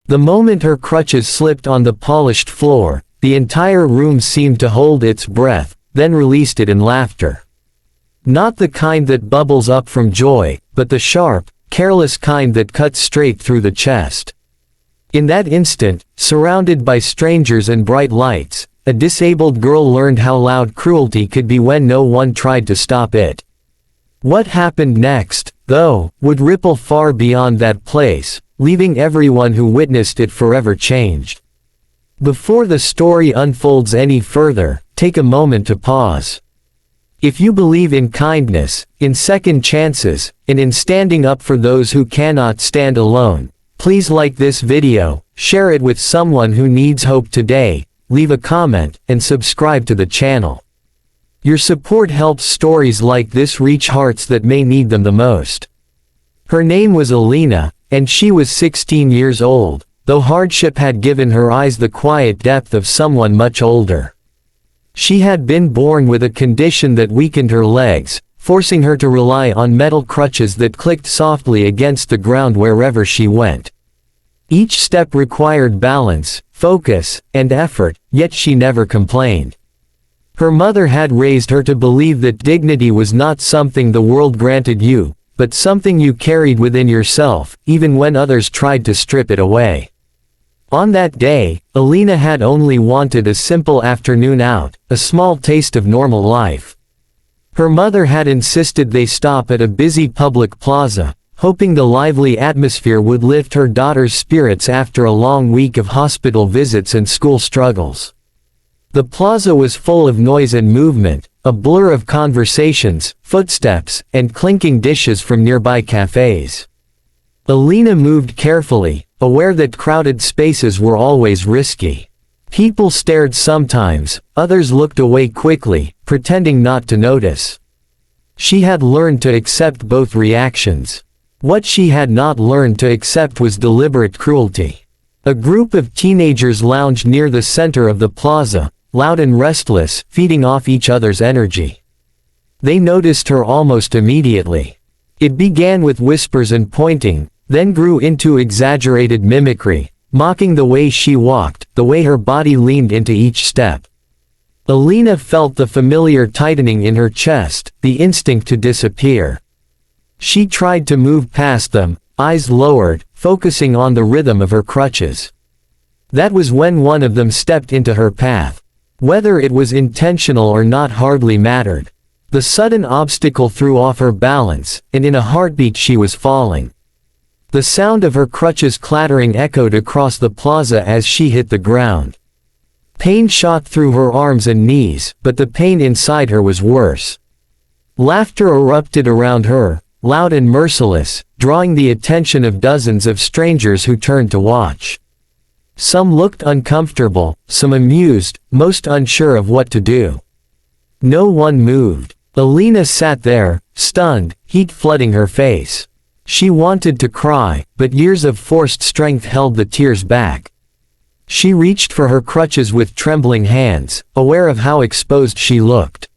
The moment her crutches slipped on the polished floor, the entire room seemed to hold its breath, then released it in laughter. Not the kind that bubbles up from joy, but the sharp, careless kind that cuts straight through the chest. In that instant, surrounded by strangers and bright lights, a disabled girl learned how loud cruelty could be when no one tried to stop it. What happened next, though, would ripple far beyond that place, leaving everyone who witnessed it forever changed. Before the story unfolds any further, take a moment to pause. If you believe in kindness, in second chances, and in standing up for those who cannot stand alone, please like this video, share it with someone who needs hope today, leave a comment, and subscribe to the channel. Your support helps stories like this reach hearts that may need them the most. Her name was Alina, and she was 16 years old, though hardship had given her eyes the quiet depth of someone much older. She had been born with a condition that weakened her legs, forcing her to rely on metal crutches that clicked softly against the ground wherever she went. Each step required balance, focus, and effort, yet she never complained. Her mother had raised her to believe that dignity was not something the world granted you, but something you carried within yourself, even when others tried to strip it away. On that day, Alina had only wanted a simple afternoon out, a small taste of normal life. Her mother had insisted they stop at a busy public plaza, hoping the lively atmosphere would lift her daughter's spirits after a long week of hospital visits and school struggles. The plaza was full of noise and movement, a blur of conversations, footsteps, and clinking dishes from nearby cafes. Alina moved carefully, aware that crowded spaces were always risky. People stared sometimes, others looked away quickly, pretending not to notice. She had learned to accept both reactions. What she had not learned to accept was deliberate cruelty. A group of teenagers lounged near the center of the plaza, loud and restless, feeding off each other's energy. They noticed her almost immediately. It began with whispers and pointing, then grew into exaggerated mimicry, mocking the way she walked, the way her body leaned into each step. Alina felt the familiar tightening in her chest, the instinct to disappear. She tried to move past them, eyes lowered, focusing on the rhythm of her crutches. That was when one of them stepped into her path. Whether it was intentional or not hardly mattered. The sudden obstacle threw off her balance, and in a heartbeat she was falling. The sound of her crutches clattering echoed across the plaza as she hit the ground. Pain shot through her arms and knees, but the pain inside her was worse. Laughter erupted around her, loud and merciless, drawing the attention of dozens of strangers who turned to watch. Some looked uncomfortable, some amused, most unsure of what to do. No one moved. Alina sat there, stunned, heat flooding her face. She wanted to cry, but years of forced strength held the tears back. She reached for her crutches with trembling hands, aware of how exposed she looked.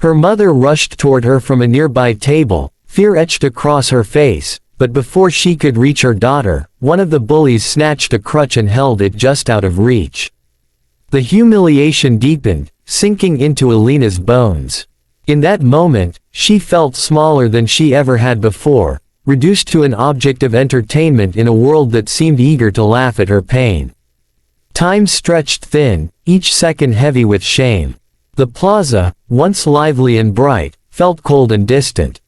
Her mother rushed toward her from a nearby table, fear etched across her face, but before she could reach her daughter, one of the bullies snatched a crutch and held it just out of reach. The humiliation deepened, sinking into Alina's bones. In that moment, she felt smaller than she ever had before, reduced to an object of entertainment in a world that seemed eager to laugh at her pain. Time stretched thin, each second heavy with shame. The plaza, once lively and bright, felt cold and distant.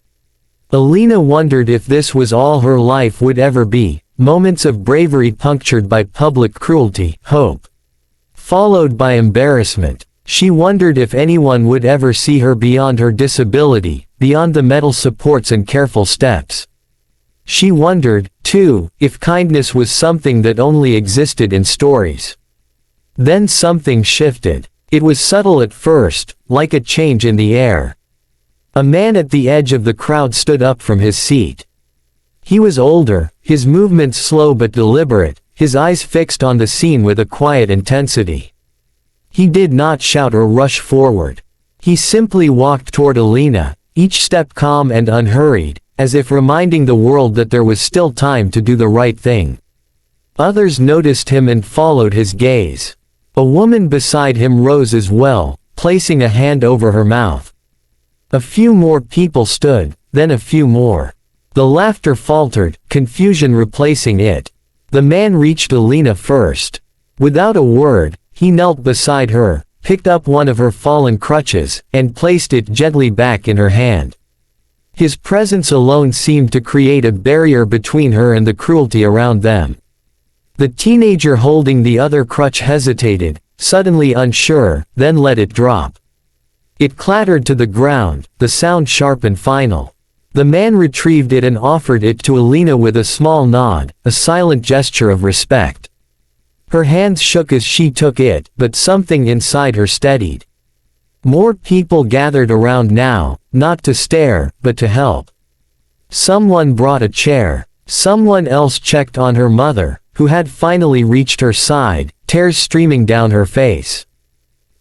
Alina wondered if this was all her life would ever be, moments of bravery punctured by public cruelty, hope, followed by embarrassment. She wondered if anyone would ever see her beyond her disability, beyond the metal supports and careful steps. She wondered, too, if kindness was something that only existed in stories. Then something shifted. It was subtle at first, like a change in the air. A man at the edge of the crowd stood up from his seat. He was older, his movements slow but deliberate, his eyes fixed on the scene with a quiet intensity. He did not shout or rush forward. He simply walked toward Alina, each step calm and unhurried, as if reminding the world that there was still time to do the right thing. Others noticed him and followed his gaze. A woman beside him rose as well, placing a hand over her mouth. A few more people stood, then a few more. The laughter faltered, confusion replacing it. The man reached Alina first. Without a word, he knelt beside her, picked up one of her fallen crutches, and placed it gently back in her hand. His presence alone seemed to create a barrier between her and the cruelty around them. The teenager holding the other crutch hesitated, suddenly unsure, then let it drop. It clattered to the ground, the sound sharp and final. The man retrieved it and offered it to Alina with a small nod, a silent gesture of respect. Her hands shook as she took it, but something inside her steadied. More people gathered around now, not to stare, but to help. Someone brought a chair. Someone else checked on her mother, who had finally reached her side, tears streaming down her face.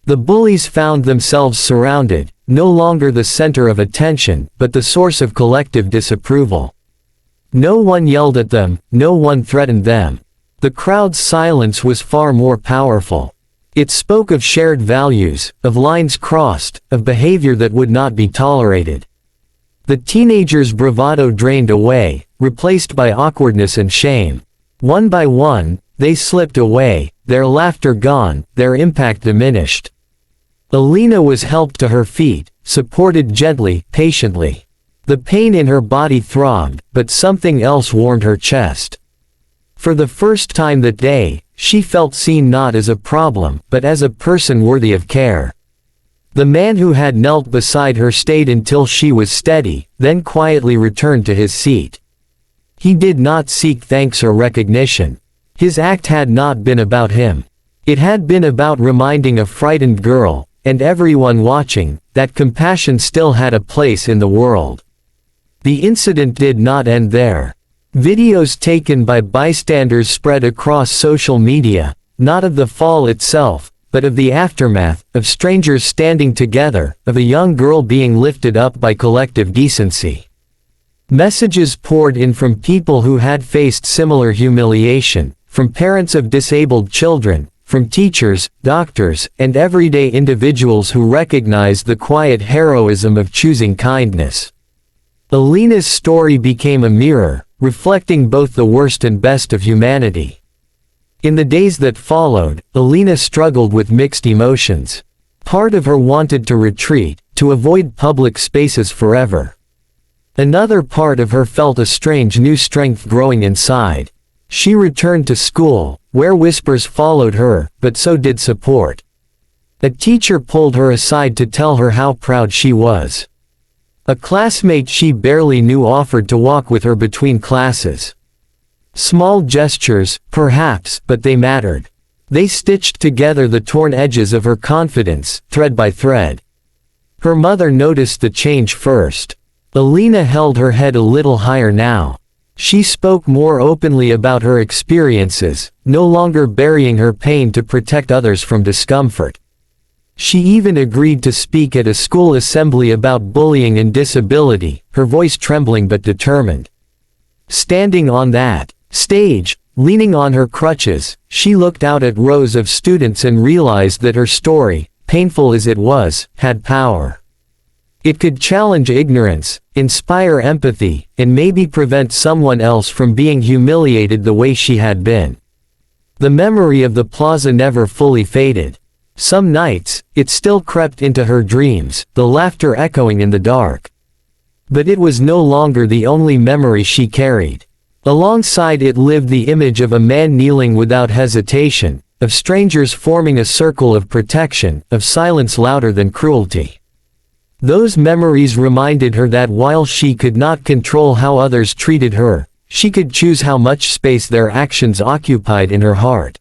The bullies found themselves surrounded, no longer the center of attention, but the source of collective disapproval. No one yelled at them, no one threatened them. The crowd's silence was far more powerful. It spoke of shared values, of lines crossed, of behavior that would not be tolerated. The teenagers' bravado drained away, replaced by awkwardness and shame. One by one, they slipped away, their laughter gone, their impact diminished. Alina was helped to her feet, supported gently, patiently. The pain in her body throbbed, but something else warmed her chest. For the first time that day, she felt seen not as a problem, but as a person worthy of care. The man who had knelt beside her stayed until she was steady, then quietly returned to his seat. He did not seek thanks or recognition. His act had not been about him. It had been about reminding a frightened girl, and everyone watching, that compassion still had a place in the world. The incident did not end there. Videos taken by bystanders spread across social media, not of the fall itself, but of the aftermath, of strangers standing together, of a young girl being lifted up by collective decency. Messages poured in from people who had faced similar humiliation, from parents of disabled children, from teachers, doctors, and everyday individuals who recognized the quiet heroism of choosing kindness. Alina's story became a mirror, reflecting both the worst and best of humanity. In the days that followed, Alina struggled with mixed emotions. Part of her wanted to retreat, to avoid public spaces forever. Another part of her felt a strange new strength growing inside. She returned to school, where whispers followed her, but so did support. A teacher pulled her aside to tell her how proud she was. A classmate she barely knew offered to walk with her between classes. Small gestures, perhaps, but they mattered. They stitched together the torn edges of her confidence, thread by thread. Her mother noticed the change first. Alina held her head a little higher now. She spoke more openly about her experiences, no longer burying her pain to protect others from discomfort. She even agreed to speak at a school assembly about bullying and disability, her voice trembling but determined. Standing on that stage, leaning on her crutches, she looked out at rows of students and realized that her story, painful as it was, had power. It could challenge ignorance, inspire empathy, and maybe prevent someone else from being humiliated the way she had been. The memory of the plaza never fully faded. Some nights, it still crept into her dreams, the laughter echoing in the dark. But it was no longer the only memory she carried. Alongside it lived the image of a man kneeling without hesitation, of strangers forming a circle of protection, of silence louder than cruelty. Those memories reminded her that while she could not control how others treated her, she could choose how much space their actions occupied in her heart.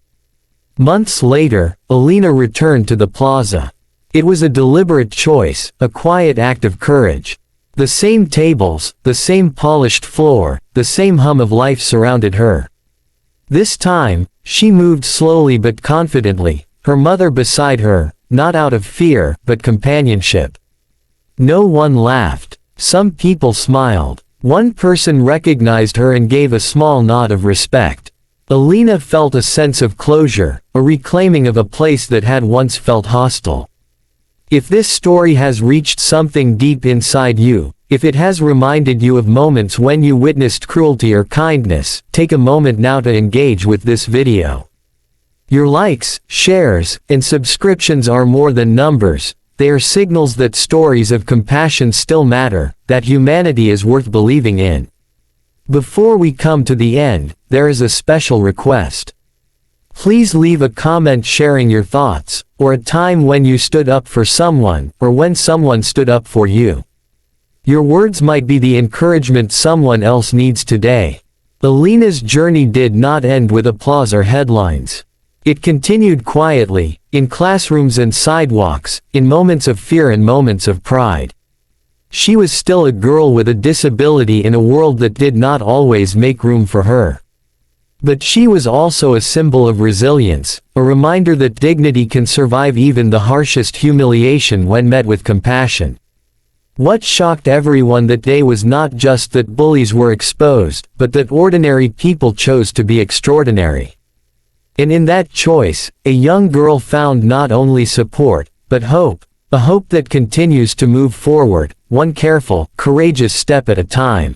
Months later, Alina returned to the plaza. It was a deliberate choice, a quiet act of courage. The same tables, the same polished floor, the same hum of life surrounded her. This time, she moved slowly but confidently, her mother beside her, not out of fear, but companionship. No one laughed. Some people smiled. One person recognized her and gave a small nod of respect. Alina felt a sense of closure, a reclaiming of a place that had once felt hostile. If this story has reached something deep inside you, if it has reminded you of moments when you witnessed cruelty or kindness, take a moment now to engage with this video. Your likes, shares, and subscriptions are more than numbers. They are signals that stories of compassion still matter, that humanity is worth believing in. Before we come to the end, there is a special request. Please leave a comment sharing your thoughts, or a time when you stood up for someone, or when someone stood up for you. Your words might be the encouragement someone else needs today. Alina's journey did not end with applause or headlines. It continued quietly, in classrooms and sidewalks, in moments of fear and moments of pride. She was still a girl with a disability in a world that did not always make room for her. But she was also a symbol of resilience, a reminder that dignity can survive even the harshest humiliation when met with compassion. What shocked everyone that day was not just that bullies were exposed, but that ordinary people chose to be extraordinary. And in that choice, a young girl found not only support, but hope, a hope that continues to move forward, one careful, courageous step at a time.